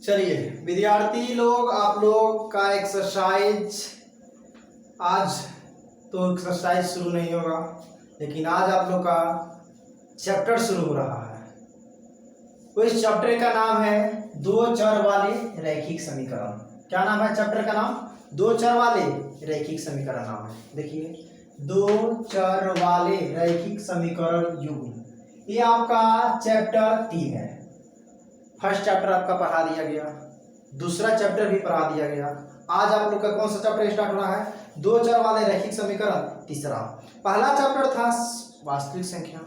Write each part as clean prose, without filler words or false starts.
चलिए विद्यार्थी लोग, आप लोग का एक्सरसाइज आज तो एक्सरसाइज शुरू नहीं होगा, लेकिन आज आप लोग का चैप्टर शुरू हो रहा है। तो इस चैप्टर का नाम है दो चर वाले रैखिक समीकरण। क्या नाम है चैप्टर का नाम? दो चर वाले रैखिक समीकरण नाम है। देखिए, दो चर वाले रैखिक समीकरण युग्म, ये आपका चैप्टर 3 है। फर्स्ट चैप्टर आपका पढ़ा दिया गया, दूसरा चैप्टर भी पढ़ा दिया गया। आज आप लोग का कौन सा चैप्टर स्टार्ट हो रहा है? दो चर वाले रैखिक समीकरण तीसरा। पहला चैप्टर था वास्तविक संख्या,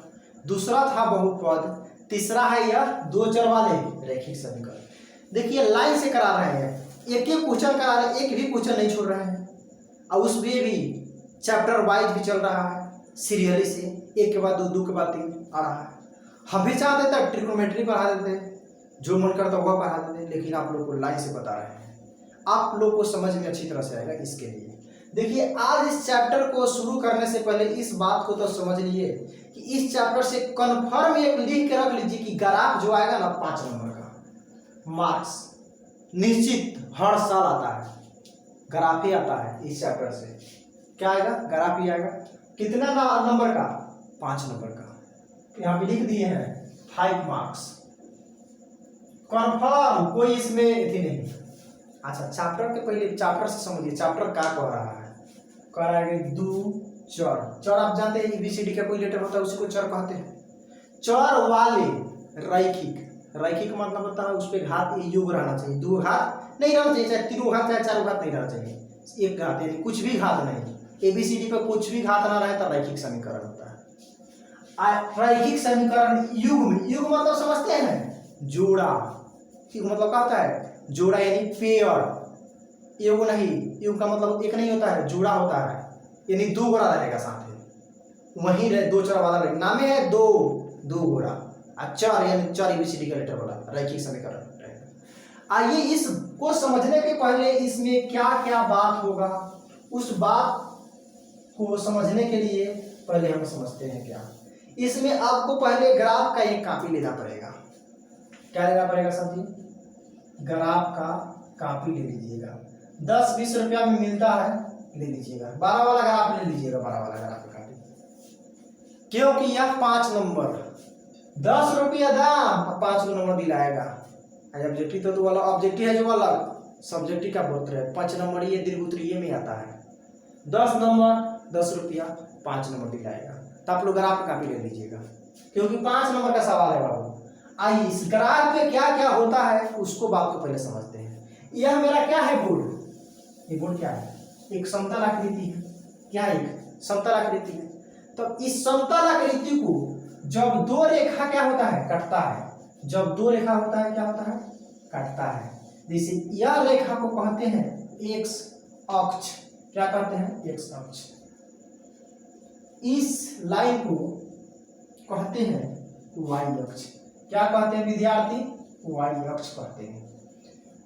दूसरा था बहुपद, तीसरा है यह दो चर वाले रैखिक समीकरण। देखिए लाइन से करा रहे हैं, एक एक क्वेश्चन करा रहे हैं, एक भी क्वेश्चन नहीं छोड़ रहे हैं। और उसमें भी चैप्टर वाइज भी चल रहा है, सीरियली से एक के बाद दो, दो के बाद तीन आ रहा है। हम भी चाहते थे ट्रिग्नोमेट्री पढ़ा देते, जो मन करता वह पढ़ा देते, लेकिन आप लोग को लाइन से बता रहे हैं, आप लोग को समझ में अच्छी तरह से आएगा। इसके लिए देखिए, आज इस चैप्टर को शुरू करने से पहले इस बात को तो समझ लीजिए कि इस चैप्टर से कन्फर्म एक लिख के रख लीजिए कि ग्राफ जो आएगा ना 5 नंबर का मार्क्स निश्चित हर साल आता है, ग्राफ ही आता है इस चैप्टर से। क्या आएगा? ग्राफ ही आएगा। कितना नंबर का? 5 नंबर का। यहाँ पे लिख दिए हैं 5 मार्क्स कन्फर्म, कोई इसमें थी नहीं। अच्छा, चैप्टर के पहले चैप्टर से समझिए, चैप्टर क्या कह रहा है? कह रहा है कि दो चर, चर आप जानते हैं ABCD का कोई लेटर होता है उसी को चर कहते हैं। चर वाले रैखिक, रैखिक मतलब होता है उस पर घात योग रहना चाहिए, दो घात नहीं रहना चाहिए, चाहे तीनों घात चाहे चारों घात नहीं रहना चाहिए, एक घात यानी कुछ भी घात नहीं। ABCD पे कुछ भी घात ना रहे तो रैखिक समीकरण होता है। रैखिक समीकरण युग्म, युग्म मतलब समझते हैं जोड़ा, युग्म मतलब क्या होता है? जोड़ा यानी पेयर। योग नहीं, योग का मतलब एक नहीं होता है, जोड़ा होता है, यानी दो गोरा रहेगा साथ में, वही रहे दो चर वाला रहेगा, नाम है दो गोरा। चर यानी चर ABCD का लेटर वाला रैखिक समीकरण रहेगा। आइए इसको समझने के पहले इसमें क्या क्या बात होगा, उस बात को समझने के लिए पहले हम समझते हैं क्या इसमें आपको पहले ग्राफ का एक कॉपी लेना पड़ेगा। क्या लेना पड़ेगा साहब जी? ग्राफ का कॉपी ले लीजिएगा, 10-20 रुपया में मिलता है, ले लीजिएगा। 12 वाला ग्राफ ले लीजिएगा, 12 वाला ग्राफ का कॉपी, क्योंकि यह 5 नंबर 10 रुपया दाम, 5 नंबर दिलाएगा। ऑब्जेक्टिव तो वाला ऑब्जेक्टिव है जो वाला सब्जेक्टिव का बोलते हैं, 5 नंबर ये दीर्घोत्तरीय में आता है। 10 नंबर 10 रुपया, 5 नंबर दिलाएगा। तो आप लोग ग्राफ का कॉपी ले लीजिएगा, क्योंकि 5 नंबर का सवाल है बाबू। आइए इस ग्राफ पे क्या क्या होता है उसको बात को पहले समझते हैं। यह मेरा क्या है? बोर्ड। ये बोर्ड क्या है? एक समतल आकृति है। क्या एक समतल आकृति है? तो इस समतल आकृति को जब दो रेखा क्या होता है? कटता है। जब दो रेखा होता है क्या होता है? कटता है। जैसे यह रेखा को कहते हैं एक्स अक्ष। क्या कहते हैं? एक्स अक्ष। इस लाइन को कहते हैं वाई अक्ष। क्या कहते हैं विद्यार्थी? वाई अक्ष कहते हैं।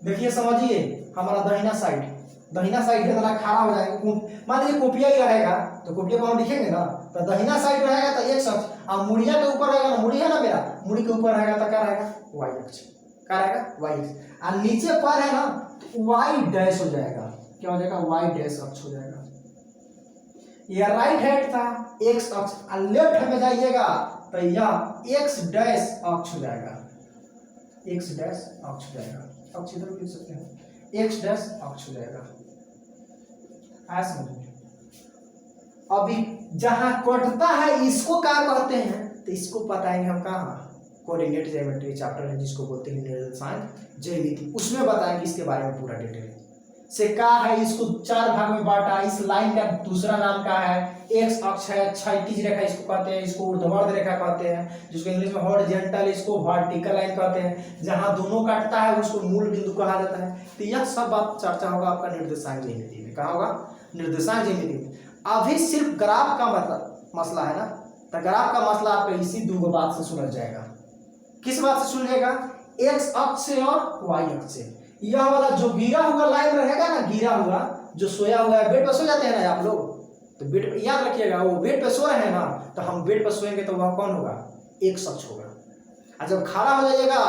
देखिए समझिए, हमारा दहिना साइड है, जरा खड़ा हो जाएगा, मान लीजिए कोपिया ही रहेगा तो कोपिया को हम लिखेंगे ना, तो दहिना साइड रहेगा तो एक्स अक्ष, और मुड़िया के ऊपर रहेगा ना, मुड़ी है ना मेरा, मुड़ी के ऊपर रहेगा तो क्या रहेगा? वाई अक्ष। क्या रहेगा? वाई अक्ष। और नीचे पर है ना तो वाई डैश हो जाएगा। क्या हो जाएगा? वाई डैश अक्ष हो जाएगा। यह राइट हैंड था एक्स अक्ष, और लेफ्ट में जाइएगा तो यह एक्स डैश अक्ष हो जाएगा। एक्स डैश अक्ष हो जाएगा, अक्ष इधर लिख सकते हैं, एक्स डैश अक्ष हो जाएगा। ऐसा अभी जहां कटता है इसको क्या कहते हैं? तो इसको बताएंगे हम कहाँ? कोऑर्डिनेट ज्योमेट्री चैप्टर है जिसको बोलते हैं निर्देशांक ज्यामिति, उसमें बताएंगे इसके बारे में पूरा डिटेल से। क्या है? इसको 4 भाग में बांटा। इस लाइन का दूसरा नाम क्या है? एक्स अक्ष है, क्षैतिज रेखा इसको कहते हैं, इसको ऊर्ध्वाधर रेखा कहते हैं, जिसको इंग्लिश में हॉरिजॉन्टल, इसको वर्टिकल लाइन कहते हैं। जहां दोनों काटता है उसको मूल बिंदु कहा जाता है। तो यह सब बात चर्चा होगा आपका निर्देशांक ज्यामिति में। कहा होगा? निर्देशांक ज्यामिति में। अभी सिर्फ ग्राफ का मतलब मसला है ना, तो ग्राफ का मसला आपका इसी दो बात से सुलझ जाएगा। किस बात से सुलझेगा? एक्स अक्ष से और वाई अक्ष से। यह वाला जो गिरा हुआ लाइन रहेगा ना, गिरा हुआ जो सोया हुआ है, बेड पर सो जाते हैं ना आप लोग, तो बेड पर याद रखिएगा, वो बेड पर सो रहे हैं ना, तो हम बेड पर सोएंगे तो वह कौन होगा? एक्स अक्ष होगा। और जब खड़ा हो जाइएगा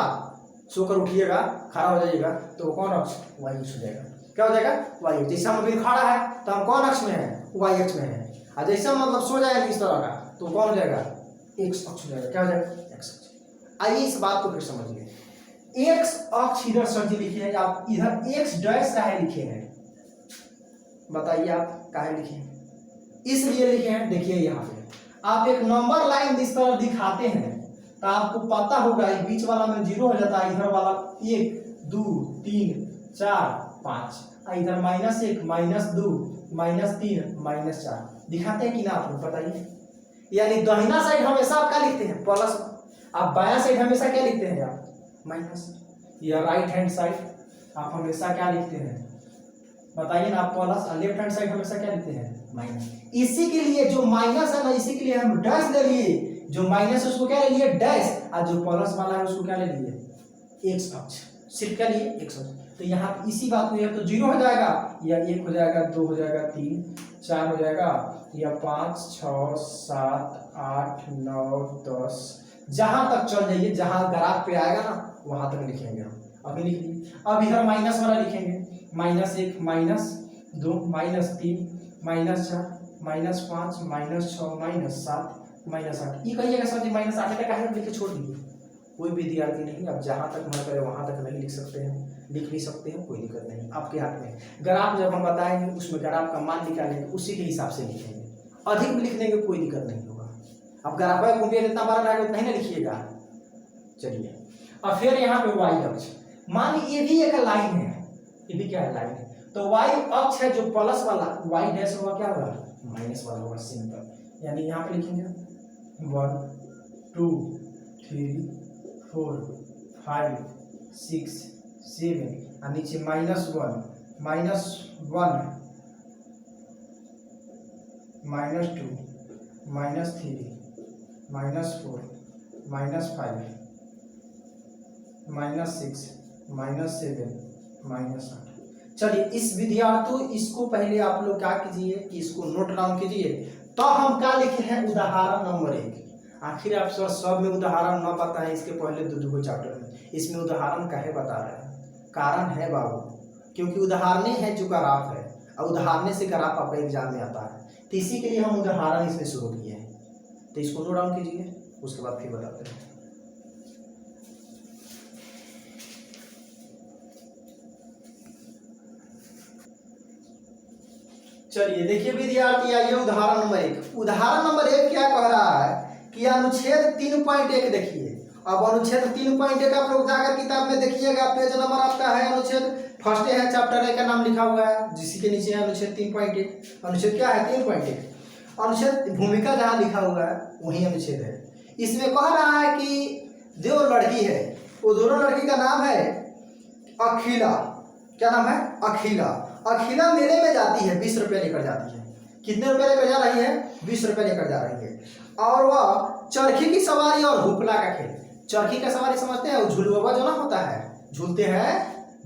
सो कर उठिएगा, खड़ा हो जाइएगा, तो कौन अक्ष? वाई अक्ष हो जाएगा। क्या हो जाएगा? वाई अक्ष। जैसे हम अभी खड़ा है तो हम कौन अक्ष में है? वाई अक्ष में है। और जैसे मतलब सो जाएगा इस तरह का, तो कौन हो जाएगा? एक्स अक्ष हो जाएगा। क्या हो जाएगा? एक्स अक्ष। आइए इस बात को फिर समझिए। एक्स अक्ष इधर सर जी लिखिए, आप इधर एक्स डैश काहे लिखे हैं? बताइए आप काहे लिखे हैं? इसलिए लिखे हैं, देखिए यहाँ पे आप एक नंबर लाइन इस तरह दिखाते हैं तो आपको पता होगा ये बीच वाला में 0 हो जाता है, इधर वाला 1 2 3 4 5, इधर -1 -2 -3 -4 दिखाते हैं कि ना? आप लोग बताइए। यानी दाहिना साइड हमेशा आप क्या लिखते हैं? प्लस। आप बायां साइड हमेशा क्या लिखते हैं? आप माइनस। या राइट हैंड साइड आप हमेशा क्या लिखते हैं? बताइए ना आप प्लस। और लेफ्ट हैंड साइड हमेशा क्या लिखते हैं? माइनस। इसी के लिए जो माइनस है ना, इसी के लिए हम डैश ले लिए। जो माइनस है उसको क्या ले लिए? डैश। और जो प्लस वाला है उसको क्या ले लिए? एक्स अक्ष। सिर्फ क्या लिए? एक्स अक्ष। तो यहाँ इसी बात में तो 0 हो जाएगा, या 1 हो जाएगा, 2 हो जाएगा, 3 4 हो जाएगा, या 5 6 7 8 9 10, जहां तक चल जाइए, जहां ग्राफ पे आएगा ना वहां तक लिखेंगे हम। अभी लिख लीजिए। अब इधर माइनस वाला लिखेंगे, -1 -2 -3 -4 -5 -6 -7 -8। ये कहिएगा सर जी -8 तक है, लिख के छोड़ दीजिए। कोई भी विद्यार्थी नहीं, अब जहां तक मन करे वहां तक नहीं लिख सकते हैं, लिख भी सकते हैं, कोई दिक्कत नहीं, आपके हाथ में। ग्राफ जब हम बताएंगे उसमें ग्राफ का मान निकालेंगे, उसी के हिसाब से लिखेंगे। अधिक भी लिख देंगे, कोई दिक्कत नहीं होगा। अब ग्राफ का कुंभिया जितना बार रहेगा उतना ही ना लिखिएगा। चलिए अब फिर यहाँ पे वाई अक्ष, मान लीजिए ये भी एक लाइन है, ये भी क्या है? लाइन है। तो वाई अक्ष है जो प्लस वाला, वाई डैश होगा क्या होगा? माइनस वाला होगा, सिंपल। यानी यहाँ पे लिखेंगे 1 2 3 4 5 6 7, और नीचे -1 -1 -2 -3 -4 -5 -6 -7 -8। चलिए इस विद्यार्थियों, इसको पहले आप लोग क्या कीजिए कि इसको नोट डाउन कीजिए। तो हम क्या लिखे हैं? उदाहरण नंबर 1। आखिर आप सब में उदाहरण न बताएं, इसके पहले दो चैप्टर में इसमें उदाहरण काहे बता रहे हैं? कारण है बाबू, क्योंकि उदाहरण है जो ग्राफ है, और उदाहरण से ग्राफ आपका एग्जाम में आता है, तो इसी के लिए हम उदाहरण इसमें शुरू किए हैं। तो इसको नोट डाउन कीजिए, उसके बाद फिर बताते हैं। चलिए देखिए विद्यार्थी, आइए उदाहरण नंबर 1। उदाहरण नंबर 1 क्या कह रहा है कि अनुच्छेद 3.1 देखिए। अब अनुच्छेद 3.1 आप लोग जाकर किताब में देखिएगा, पेज नंबर आपका है अनुच्छेद फर्स्ट है, चैप्टर 1 का नाम लिखा हुआ है, जिसी के नीचे है अनुच्छेद 3.1। अनुच्छेद क्या है? 3.1। अनुच्छेद भूमिका जहाँ लिखा हुआ है वही अनुच्छेद है। इसमें कह रहा है कि 2 लड़की है, वो दोनों लड़की का नाम है अखिला। क्या नाम है? अखिला। अखिला मेले में जाती है, 20 रुपये लेकर जाती है। कितने रुपए लेकर जा रही है? 20 रुपये लेकर जा रही है। और वह चरखी की सवारी और हुपला का खेल। चरखी का सवारी समझते हैं? झुलुआ जो ना होता है, झूलते हैं,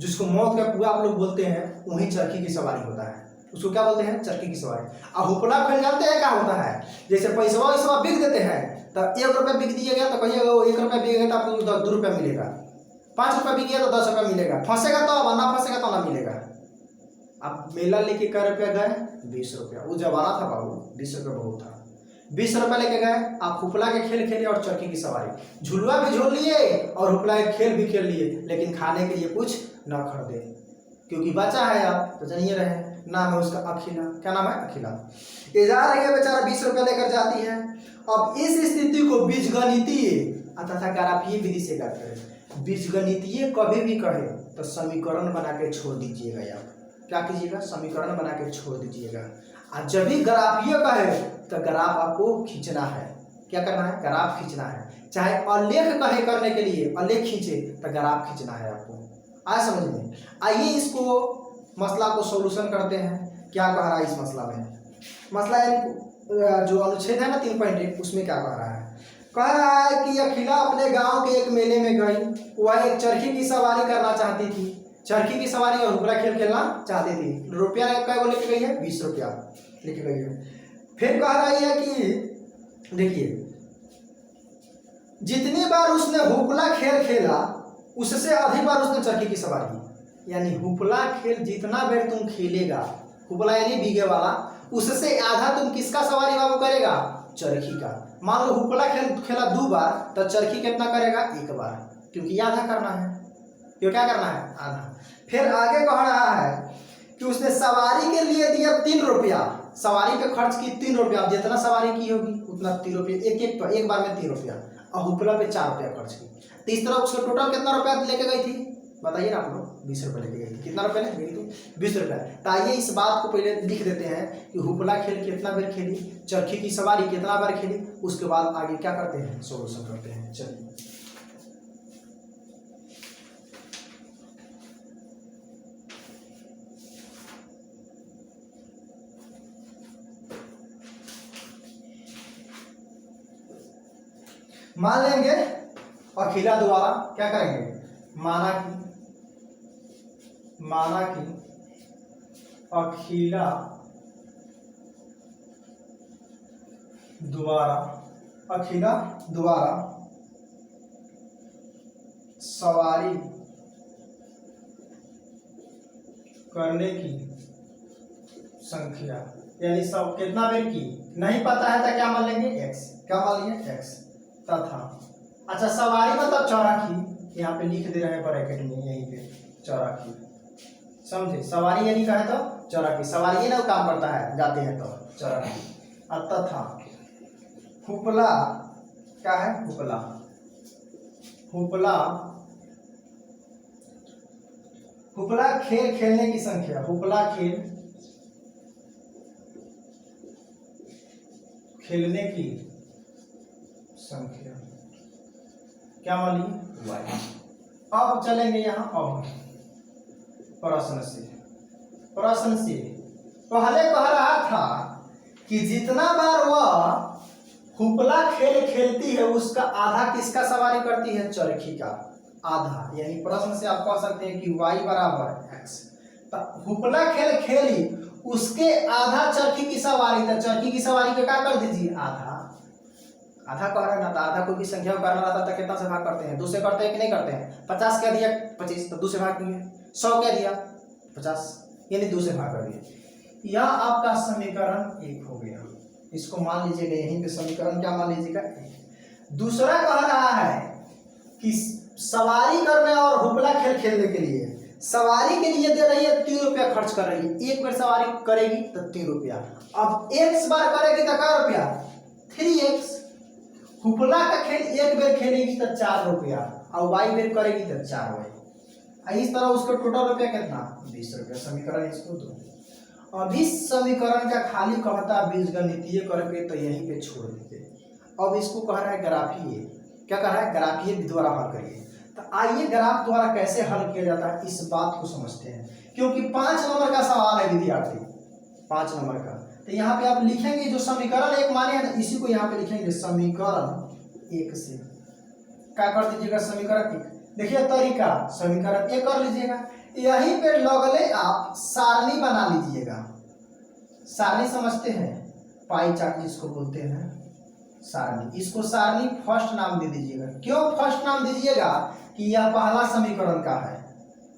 जिसको मौत का कुआं आप लोग बोलते हैं, वही चरखी की सवारी होता है, उसको क्या बोलते हैं? चरखी की सवारी। और हुपला खेल जानते हैं क्या होता है? जैसे पैसा बिक देते हैं, तो 1 रुपये बिक दिएगा तो कहिएगा 1 रुपये बिकेगा तो आपको 2 रुपये मिलेगा, 5 रुपये बिक गया तो 10 रुपये मिलेगा, फंसेगा तो, ना फंसेगा तो ना मिलेगा। अब मेला लेके क्या रुपया गए? 20 रुपया। वो जमाना था बाबू, 20 रुपये बहुत था। 20 रुपये लेके गए, आप हुपला के खेल खेले और चरखी की सवारी, झुलुआ भी झूल लिए और हुपला के खेल भी खेल लिए, लेकिन खाने के लिए कुछ न खरीदे, क्योंकि बच्चा है आप तो जानिए रहे, नाम है उसका अखिला। क्या नाम है? अखिला। ये जा रही है बेचारा, 20 रुपये लेकर जाती है। अब इस स्थिति को बीजगणितीय तथा ग्राफीय विधि से करते हैं। बीजगणितीय कभी भी कहे तो समीकरण बना के छोड़ दीजिएगा। आप क्या कीजिएगा? समीकरण बना के छोड़ दीजिएगा। और जब भी ग्राफीय कहे तो ग्राफ आपको खींचना है। क्या करना है? ग्राफ खींचना है। चाहे आलेख कहे करने के लिए, आलेख खींचे तो ग्राफ खींचना है आपको। आए समझ में? आइए इसको मसला को सॉल्यूशन करते हैं। क्या कह रहा है इस मसला में? मसला जो अनुच्छेद है ना 3.1, उसमें क्या कह रहा है? कह रहा है कि अखिला अपने गांव के एक मेले में गई। वह एक चरखी की सवारी करना चाहती थी, चरखी की सवारी और हुपला खेल खेलना चाहती थी। रुपया क्या लेके गई है? 20 रुपया लेके गई है। फिर कह रही है कि देखिए, जितनी बार उसने हुपला खेल खेला उससे अधिक बार उसने चरखी की सवारी, यानी हुपला खेल जितना बेर तुम खेलेगा, हुपला यानी बीघे वाला, उससे आधा तुम किसका सवारी बाबू करेगा, चरखी का। मान लो हुपला खेला 2 बार, तो चरखी कितना करेगा, 1 बार, क्योंकि आधा करना है, क्यों क्या करना है, आधा। फिर आगे कह रहा है कि उसने सवारी के लिए दिया 3 रुपया, सवारी पे खर्च की 3 रुपया, जितना सवारी की होगी उतना 3 रुपया, एक बार में 3 रुपया, और हुपला पे 4 रुपया खर्च की। तो इस तरह उसको टोटल कितना रुपया लेके गई थी, बताइए ना आप लोग, 20 रुपये लेके गई थी। कितना रुपया लेके गई थी, 20 रुपया। तो आइए इस बात को पहले लिख देते हैं कि हुपला खेल कितना बार खेली, चरखी की सवारी कितना बार खेली, उसके बाद आगे क्या करते हैं, सोल्यूशन करते हैं। चलिए मान लेंगे अखिला द्वारा क्या करेंगे, माना कि अखिला द्वारा सवारी करने की संख्या, यानी सब कितना बेर की नहीं पता है तो क्या मान लेंगे, x, क्या मान लेंगे, x, तथा, अच्छा सवारी मतलब चौराखी, यहाँ पे लिख दे रहे हैं ब्रैकेट में, यहीं पे चौराखी, समझे, सवारी यानी कहे तो चौराखी, सवारी ना काम करता है, जाते हैं तो चौराखी, तथा हुपला क्या है, हुपला खेल खेलने की संख्या, हुपला खेल खेलने की संख्या क्या मान ली, y। अब चलेंगे यहाँ, अब प्रश्न से पहले कह रहा था कि जितना बार वह हुपला खेल खेलती है उसका आधा किसका सवारी करती है, चरखी का आधा, यानी प्रश्न से आप कह सकते हैं कि y बराबर x। तो हुपला खेल खेली, उसके आधा चरखी की सवारी, तो चरखी की सवारी का क्या कर दीजिए, आधा कह रहे ना, तो आधा कोई भी संख्या को करना रहता तो कितना से भाग करते हैं, 2 से करते हैं कि नहीं करते हैं, 50 क्या दिया 25, तो 2 से भाग दिए, 100 क्या दिया 50, यानी 2 से भाग कर दिए। यह आपका समीकरण 1 हो गया, इसको मान लीजिएगा, यहीं पे समीकरण क्या मान लीजिएगा 1। दूसरा कह रहा है कि सवारी करने और हुपला खेल खेलने के लिए, सवारी के लिए दे रही है 3 रुपया खर्च कर रही है, एक बार सवारी करेगी तो 3 रुपया, अब x बार करेगी तो क्या रुपया, 3x। हुपला का खेल एक बेर खेलेगी तो 4 रुपया, और y बेर करेगी तो 4y, इस तरह उसका टोटल रुपया कितना, 20 रुपया। समीकरण इसको दो। अब इस समीकरण का खाली कहता बीजगणितीय करके तो यहीं पे छोड़ देते। अब इसको कह रहा है ग्राफीय, क्या कह रहा है, ग्राफीय द्वारा हल करिए। तो आइए ग्राफ द्वारा कैसे हल किया जाता है इस बात को समझते हैं, क्योंकि 5 नंबर का सवाल है विद्यार्थी, 5 नंबर का। तो यहाँ पे आप लिखेंगे जो समीकरण 1 माने हैं ना, इसी को यहाँ पे लिखेंगे समीकरण 1 से, क्या कर दीजिएगा, समीकरण 1। देखिए तरीका, समीकरण 1 कर लीजिएगा, यहीं पे लगले आप सारणी बना लीजिएगा। सारणी समझते हैं, पाई चार्ट जिसको बोलते हैं सारणी, इसको सारणी फर्स्ट नाम दे दीजिएगा। क्यों फर्स्ट नाम दीजिएगा कि यह पहला समीकरण का है,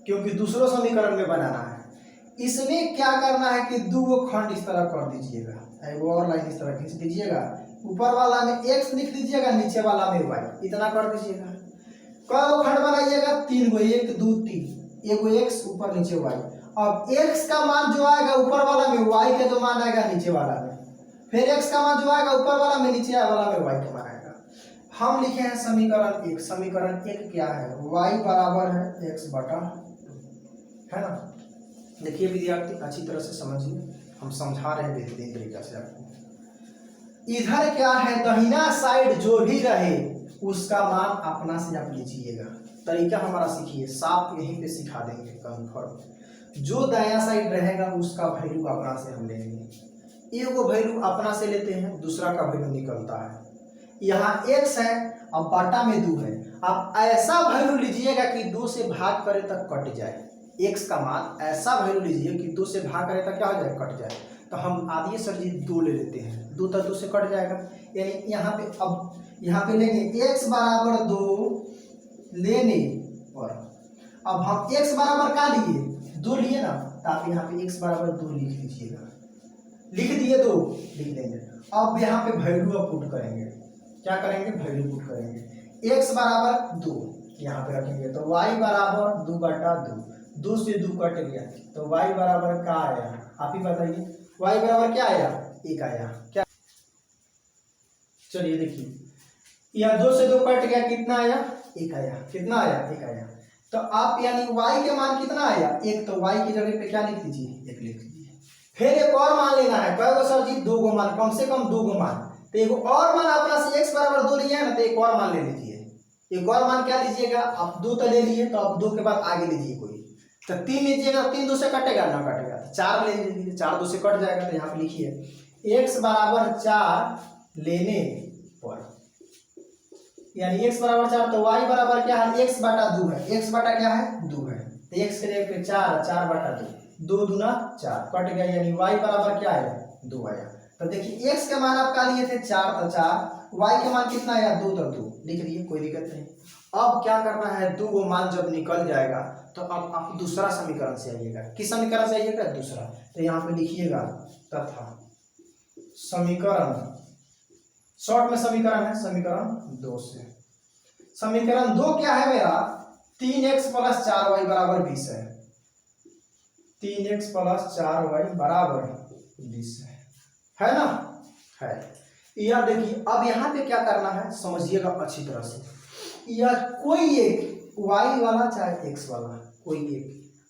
क्योंकि दूसरों समीकरण में बनाना है। इसमें क्या करना है कि 2 खंड इस तरह कर दीजिएगा, एगो और लाइन इस तरह खींच दीजिएगा, ऊपर वाला में x लिख दीजिएगा, नीचे वाला में y, इतना कर दीजिएगा। कौ खंड बनाइएगा, 3 गो, 1 2 3, एगो x ऊपर नीचे y। अब x का मान जो आएगा ऊपर वाला में, y का जो मान आएगा नीचे वाला में, फिर x का मान जो आएगा ऊपर वाला में, नीचे वाला में y का मान आएगा। हम लिखे हैं समीकरण 1। समीकरण 1 क्या है, y बराबर है x बटा 2, है ना। देखिए विद्यार्थी अच्छी तरह से समझिए, हम समझा रहे हैं बेहतरीन तरीके से आपको। इधर क्या है, दाहिना साइड जो भी रहे उसका मान अपना से आप लीजिएगा। तरीका हमारा सीखिए, साफ यहीं पे सिखा देंगे कंफर्म। जो दाया साइड रहेगा उसका वैल्यू अपना से हम लेंगे, एगो वैल्यू अपना से लेते हैं, दूसरा का वैल्यू निकलता है। यहाँ x है, अब बाटा में 2 है, आप ऐसा वैल्यू लीजिएगा कि 2 से भाग करे तक कट जाए। x का मान ऐसा वैल्यू लीजिए कि 2 से भाग करे तक क्या हो जाए, कट जाए। तो हम आदिए सर जी 2 ले लेते हैं, 2 तक 2 से कट जाएगा, यानी यहाँ पे अब यहाँ पे लेंगे x बराबर 2 लेने पर। अब हम x बराबर क्या लिए, 2 लिए ना, तो आप यहाँ पे x बराबर 2 लिख लीजिएगा। लिख दिए 2, लिख देंगे। अब यहाँ पे वैल्यू अब पुट करेंगे, क्या करेंगे, वैल्यू पुट करेंगे। x बराबर 2 यहाँ पे रखेंगे, तो y बराबर 2/2, 2 से 2 कट गया, तो y बराबर क्या आया, आप ही बताइए। y बराबर क्या आया, 1 आया। क्या, चलिए देखिए, यह 2 से 2 कट गया, कितना आया, 1 आया। कितना आया, 1 आया। तो आप यानी y के मान कितना आया, 1, तो y की जगह पे क्या लिख दीजिए, 1 लिख दीजिए। फिर एक और मान लेना है, कहोगे सर जी 2 गो मान, कम से कम 2 गो मान, तो एक और मान अपना से x बराबर 2 लिया है ना, तो एक और मान ले लीजिए। एक और मान क्या लीजिएगा, आप 2 तो ले लिए, तो आप 2 के बाद आगे लीजिए कोई, तो 3 लीजिएगा, 3 2 से कटेगा ना, कटेगा, तो 4 ले लीजिए, 4 2 से कट जाएगा। तो यहाँ पे लिखिए x बराबर 4 लेने पर, यानी x बराबर 4, तो y बराबर क्या है, x बटा 2 है। x बटा क्या है, 2 है, तो x के जगह पे 4, 4/2, 2 दूना 4 कट गया, यानी y बराबर क्या आया, 2 आया। तो देखिए x के मान आप क्या लिए थे, 4, तो 4, y के मान कितना आया, 2, तो 2 लिख दिए, कोई दिक्कत नहीं। अब क्या करना है, 2 गो मान जब निकल जाएगा, तो अब आप दूसरा समीकरण से आइएगा। किस समीकरण से आइएगा, दूसरा। तो यहाँ पे लिखिएगा तथा समीकरण, शॉर्ट में समीकरण है, समीकरण 2 से। समीकरण 2 क्या है मेरा, 3x + 4y बराबर 20 है। 3x + 4y बराबर 20 है ना, है। यह देखिए, अब यहाँ पे क्या करना है, समझिएगा अच्छी तरह से। यह कोई एक y वाला चाहे x वाला, कोई एक,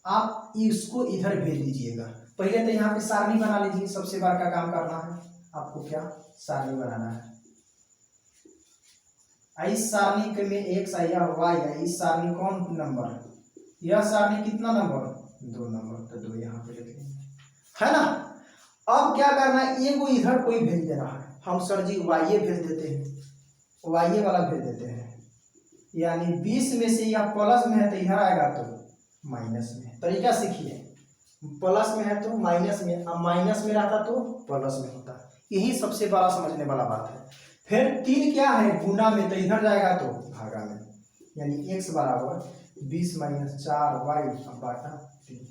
आप इसको इधर भेज दीजिएगा। पहले तो यहाँ पे सारणी बना लीजिए, सबसे बार का काम करना है आपको, क्या सारणी बनाना है। इस सारणी में x है या y है, इस सारणी कौन नंबर, यह सारणी कितना नंबर, 2 नंबर, तो 2 यहाँ पे लिख लेंगे, है ना। अब क्या करना है, ये को इधर कोई भेज देना है, हम सर जी y भेज देते हैं, y वाला भेज देते हैं, यानी 20 में से यह प्लस में है तो इधर आएगा तो माइनस में। तरीका सीखिए, प्लस में है तो माइनस में, अब माइनस में रहता तो प्लस में होता, यही सबसे बड़ा समझने वाला बात है। फिर 3 क्या है, गुना में, तो इधर जाएगा तो भागा में, यानी x बराबर 20 - 4y बटा 3।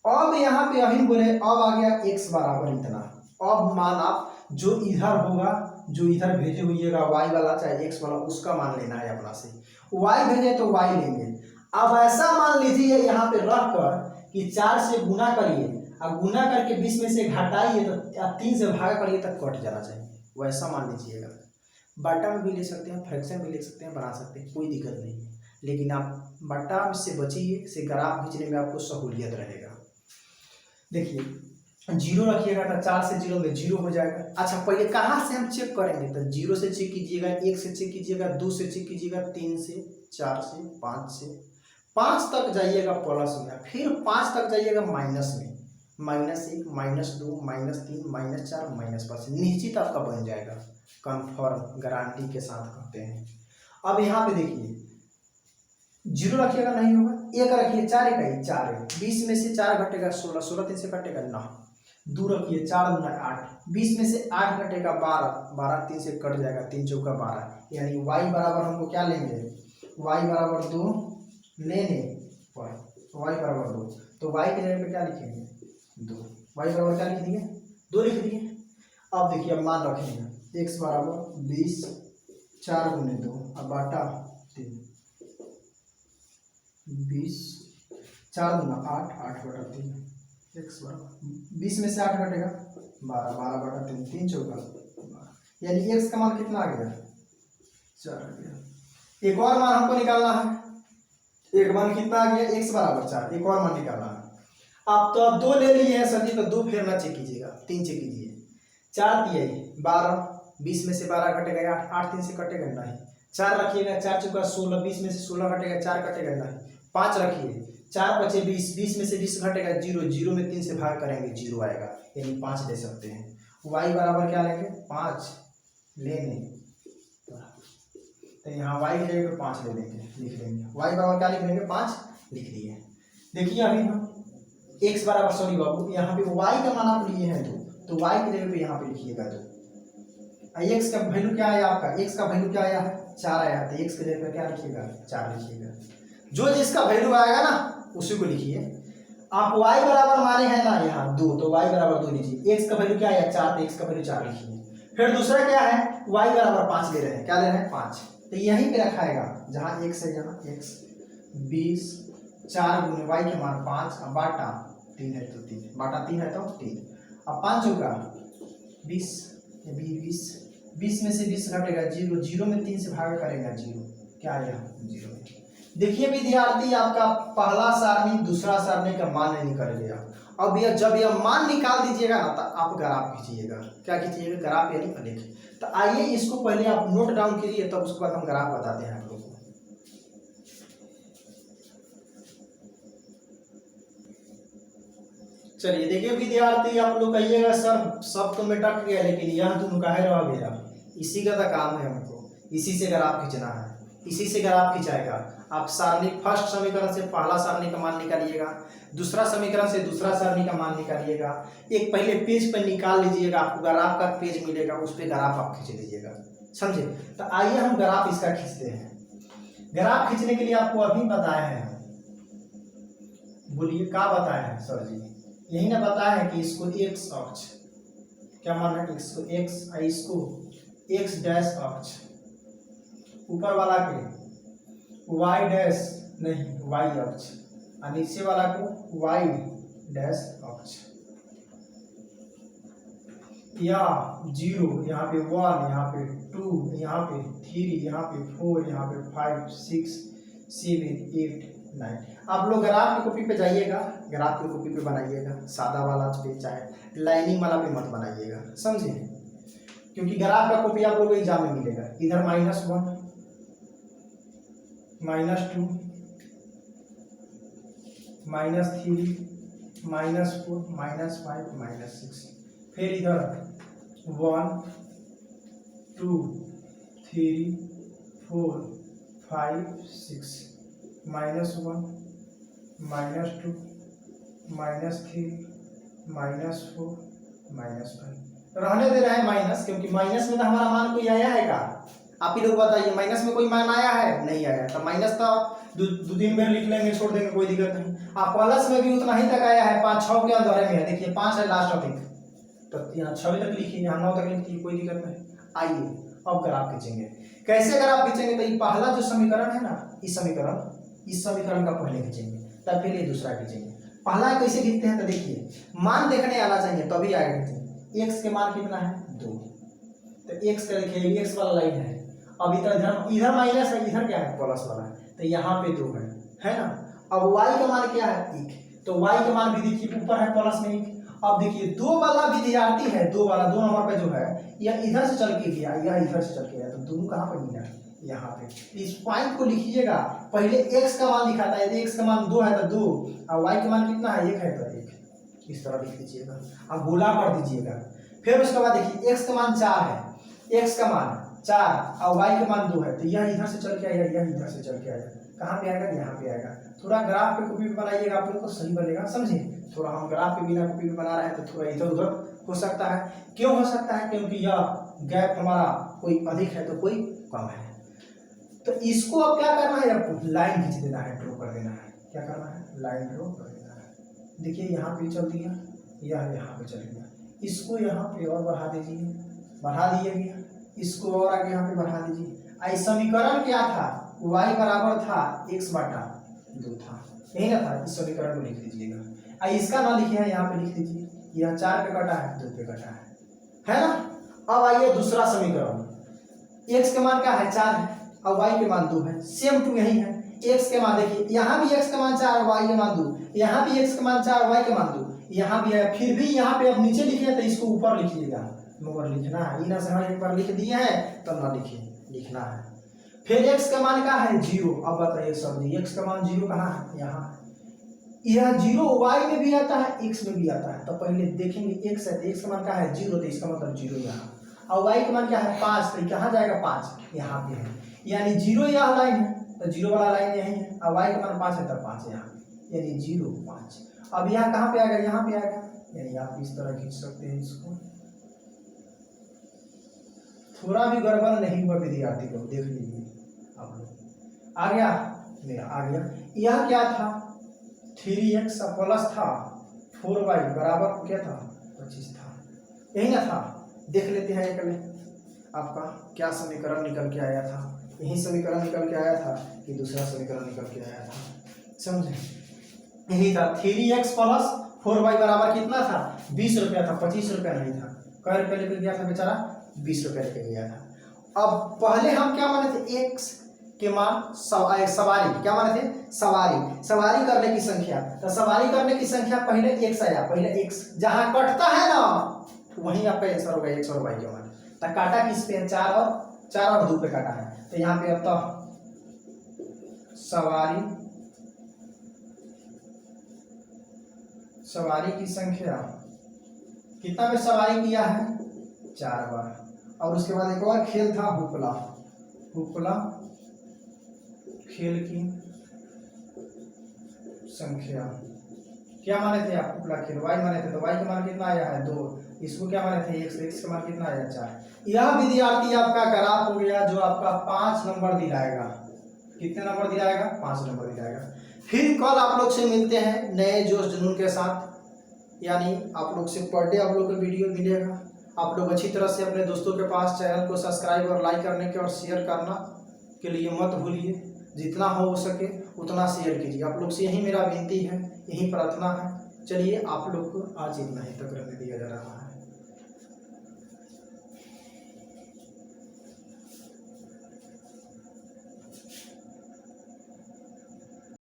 अब यहाँ पे अभी बोले, अब आ गया x बराबर इतना। अब मान आप जो इधर होगा, जो इधर भेजे हुईएगा y वाला चाहे x वाला, उसका मान लेना है अपना से। y भेजे तो y लेंगे। अब ऐसा मान लीजिए यहाँ पे रख कर कि 4 से गुना करिए, और गुना करके 20 में से घटाइए, तो 3 से भागा करिए तक कट जाना चाहिए, वैसा मान लीजिएगा। बटा में भी ले सकते हैं, फ्रैक्शन भी ले सकते हैं, बना सकते हैं, कोई दिक्कत नहीं है, लेकिन आप बटा से बचिए, से ग्राफ खींचने में आपको सहूलियत रहेगा। देखिए 0 रखिएगा तो 4 से 0 में 0 हो जाएगा। अच्छा, पहले कहाँ से हम चेक करेंगे, तो 0 से चेक कीजिएगा, 1 से चेक कीजिएगा, 2 से चेक कीजिएगा, 3 से, 4 से, 5 तक जाइएगा प्लस में, फिर 5 तक जाइएगा माइनस में, -1, -2, -3, -4, -5, निश्चित आपका बन जाएगा, कंफर्म गारंटी के साथ कहते हैं। अब यहाँ पे देखिए 0 रखिएगा, नहीं होगा, 1 रखिए, 4 1 4 है, 20 में से 4 घटेगा 16, 16 3 से कटेगा 9, 2 रखिए, 4 दूना 8, 20 में से 8 घटेगा 12, 12 3 से कट जाएगा, 3 चौका 12, यानी y बराबर हमको क्या लेंगे, y बराबर 2 लेने पर, y बराबर 2, तो y के जगह पे क्या लिखेंगे, 2, y बराबर क्या लिख दिए, 2 लिख दिए। अब देखिए, अब मान रखेंगे x बराबर 20, 4 गुने 2 अब बटा 3, 20, 4 दूना 8, 8 बटा 3, x बराबर 20 में से 8 घटेगा 12, 12 बटा 3, 3 चौका 12, यानी x का मान कितना आ गया, 4 आ गया। एक और मान हमको निकालना है, एक मान कितना आ गया, x बराबर 4, एक और मान निकालना है। आप तो 2 ले लिए हैं सर जी, तो 2 फिर ना चेक कीजिएगा, 3 चेक कीजिए, 4 दिए 12, 20 में से 12 घटेगा 8, 8 3 से कटेगा नहीं, 4 रखिएगा, 4 चौका 16, 20 में से 16 घटेगा, 4 कटेगा नहीं, 5 रखिए, 4 बचे 20, 20 में से 20 घटेगा 0, 0 में 3 से भाग करेंगे 0 आएगा, यानी 5 ले सकते हैं। y बराबर क्या लेंगे, 5 लेने, तो यहाँ y की जगह पे 5 ले लेंगे, लिख लेंगे, y बराबर क्या लिख लेंगे, 5 लिख दिए। देखिए अभी हम x बराबर, सॉरी बाबू, यहाँ पे y का मान आप लिए हैं 2, तो y की जगह पे यहाँ पे लिखिएगा 2, x का वैल्यू क्या आया आपका, x का वैल्यू क्या आया है, 4 आया है, तो x की जगह पे क्या लिखिएगा, 4 लिखिएगा। जो जिसका वैल्यू आएगा ना उसी को लिखिए। आप y बराबर माने हैं ना यहाँ 2, तो y बराबर 2 लीजिए। x का वैल्यू क्या है 4, तो x का वैल्यू 4 लिखिए। फिर दूसरा क्या है, y बराबर 5 ले रहे हैं, क्या ले रहे हैं 5, तो यहीं पे रखाएगा जहाँ x है, यहाँ x 20, 4 गुने y के मान 5, अब बाटा 3 है तो 3, बाटा 3 है तो 3, अब 5 होगा 20, 20 में से 20 घटेगा 0, 0 में 3 से भाग करेगा 0, क्या आएगा 0। देखिए विद्यार्थी आपका पहला सारणी दूसरा सारणी का मान नहीं निकल गया। अब यह जब यह मान निकाल दीजिएगा ना तो आप ग्राफ खींचिएगा, क्या खींचिएगा ग्राफ यानी आलेख। तो आइए इसको पहले आप नोट डाउन कीजिए, तब उसके बाद हम ग्राफ बताते हैं आप लोगों को। चलिए देखिए विद्यार्थी आप लोग कहिएगा सर सब तो में टक गया, लेकिन यह दोनों काहे रह गया, इसी का तो काम है हमको, इसी से ग्राफ खींचना है, इसी से ग्राफ खिंचाएगा। आप सारणी फर्स्ट समीकरण से पहला सारणी का मान निकालिएगा, दूसरा समीकरण से दूसरा सारणी का मान निकालिएगा, एक पहले पेज पर निकाल लीजिएगा, आपको ग्राफ का पेज मिलेगा, उस पर ग्राफ आप खींच लीजिएगा, समझे। तो आइए हम ग्राफ इसका खींचते हैं। ग्राफ खींचने के लिए आपको अभी बताया है, बोलिए क्या बताया है सर जी, यही ना बताया है कि इसको एक्स अक्ष, क्या मान है इसको एक्स, इसको एक्स डैश अक्ष, ऊपर वाला के वाई डैश नहीं वाई अक्ष, और नीचे वाला को वाई डैश अक्ष, या 0 यहाँ पे 1, यहाँ पे 2, यहाँ पे 3, यहाँ पे 4, यहाँ पे 5, 6, 7, 8, 9। आप लोग ग्राफ की कॉपी पे जाइएगा, ग्राफ की कॉपी पे बनाइएगा, सादा वाला पे चाहे लाइनिंग वाला पे मत बनाइएगा, समझे, क्योंकि ग्राफ का कॉपी आप लोगों को एग्जाम में मिलेगा। इधर -1, -2, -3, -4, -5, -6, फिर इधर 1, 2, 3, 4, 5, 6, -1, -2, -3, -4, -5। रहने दे रहे हैं माइनस, क्योंकि माइनस में तो हमारा मान कोई आया है का, आप ही लोग बताइए, माइनस में कोई मान आया है, नहीं आया, तो माइनस तो दो तीन बार लिख लेंगे, छोड़ देंगे, कोई दिक्कत नहीं। आप प्लस में भी उतना ही तक आया है, 5 6 के अंदर में है, देखिए 5 है लास्ट टॉपिक, तो यहाँ 6 तक लिखिए, यहाँ 9 तक लिखिए, कोई दिक्कत नहीं। आइए अब ग्राफ खींचेंगे। कैसे ग्राफ खींचेंगे, तो ये पहला जो समीकरण है ना, इस समीकरण का पहले खींचेंगे, तब फिर ये दूसरा खींचेंगे। पहला कैसे खींचते हैं, तो देखिए मान देखने आना चाहिए तभी आएगा खींचेंगे। एक्स के मान कितना है 2, तो एक्स का देखिए एक्स वाला लाइन है, अब इधर माइनस है, इधर क्या है प्लस वाला है, तो यहाँ पे 2 है ना। अब y का मान क्या है 1, तो y का मान भी देखिए ऊपर है प्लस में 1। अब देखिए 2 वाला विद्यार्थी है, 2 वाला 2 नंबर पे जो है यह इधर से चल के गया, यह इधर से चल के गया, तो दोनों कहाँ पर मिला यहाँ पे। इस पॉइंट को लिखिएगा, पहले x का मान लिखा था, यदि x का मान 2 है तो 2, और y का मान कितना है 1 है तो 1, इस तरह लिख लीजिएगा, अब गोला कर दीजिएगा। फिर उसके बाद देखिए x का मान 4 है, x का मान 4 और y का मान 2 है, तो यह इधर से चल के आएगा, यह इधर से चल के आएगा, कहाँ पे आएगा यहाँ पे आएगा। थोड़ा ग्राफ पे कॉपी पे बनाइएगा, आप लोग को सही बनेगा, समझे। थोड़ा हम ग्राफ पे बिना कॉपी पे बना रहे हैं तो थोड़ा इधर उधर हो सकता है। क्यों हो सकता है, क्योंकि यह गैप हमारा कोई अधिक है तो कोई कम है। तो इसको अब क्या करना है, आपको लाइन खींच देना है, ड्रॉ कर देना है। क्या करना है, लाइन ड्रॉ कर देना है। देखिए यहाँ पे चल दिया, यह यहाँ पे चल गया, इसको यहाँ पे और बढ़ा दीजिए, बढ़ा दिए, इसको और आगे यहाँ पे बढ़ा दीजिए। आई समीकरण क्या था, y बराबर था x/2 था, यही ना था, इस समीकरण को लिख लीजिएगा। आई इसका ना लिखे हैं, यहाँ पे लिख दीजिए, यह 4 पे कटा है, 2 पे कटा है ना। अब आइए दूसरा समीकरण, x का मान क्या है 4 है और y के मान 2 है, सेम टू यही है। x के मान देखिए, यहाँ भी x का मान 4 और y के मान 2, यहाँ भी x का मान 4 और y के मान 2, यहाँ भी है। फिर भी यहाँ पे अब नीचे लिखे तो इसको ऊपर लिखिएगा, मगर लिखना है, इना से एक बार लिख दिए हैं तब ना लिखिए, लिखना है। फिर x का मान क्या है 0। अब बताइए सर जी x का मान 0 कहाँ है, यहाँ। यह 0 y में भी आता है, x में भी आता है, तो पहले देखेंगे x है, x का मान क्या है 0, तो इसका मतलब 0 यहाँ, और y का मान क्या है 5, तो कहाँ जाएगा 5, यहाँ पे है, यानी 0 यह लाइन है, तो 0 वाला लाइन यही है, और y का मान 5 है, तब 5 यहाँ, यानी 0 5। अब यहाँ कहाँ पे आएगा, यहाँ पे आएगा, यानी आप इस तरह खींच सकते हैं इसको। थोड़ा भी गड़बड़ नहीं हुआ विद्यार्थी लोग, देख लीजिए आप लोग, आ गया। मेरा आ गया। यह क्या था 3x प्लस था 4y बराबर क्या था 25 था, यही ना था। देख लेते हैं एक में आपका क्या समीकरण निकल के आया था। यही समीकरण निकल के आया था कि दूसरा समीकरण निकल के आया था, समझे। यही था 3x प्लस 4y बराबर कितना था 20 रुपया था, 25 रुपया नहीं था। कै रुपया लेकर गया था बेचारा 20 रुपया लेकर गया था। अब पहले हम क्या माने थे x के मान सवारी क्या माने थे सवारी करने की संख्या। तो सवारी करने की संख्या पहले x आया, पहले x जहां कटता है ना वहीं आपका आंसर होगा x और y के मान। तो काटा किस पे 4 और 2 पे काटा है। तो यहाँ पे अब तो सवारी की संख्या कितना पे सवारी किया है 4 बार। और उसके बाद एक और खेल था हुपला खेल की संख्या क्या माने थे आप हुपला खेल y माने थे। तो y का मान कितना आया है 2। इसको क्या माने थे x का मान कितना आया 4। यह विद्यार्थी आपका ग्राफ हो गया जो आपका 5 नंबर दिलाएगा। कितने नंबर दिलाएगा 5 नंबर दिलाएगा। फिर कल आप लोग से मिलते हैं नए जोश जुनून के साथ, यानी आप लोग से पर डे आप लोग को वीडियो मिलेगा। आप लोग अच्छी तरह से अपने दोस्तों के पास चैनल को सब्सक्राइब और लाइक करने के और शेयर करना के लिए मत भूलिए। जितना हो सके उतना शेयर कीजिए। आप लोग से यही मेरा विनती है, यही प्रार्थना है। चलिए आप लोग को आज इतना ही तक रहने दिया जा रहा है।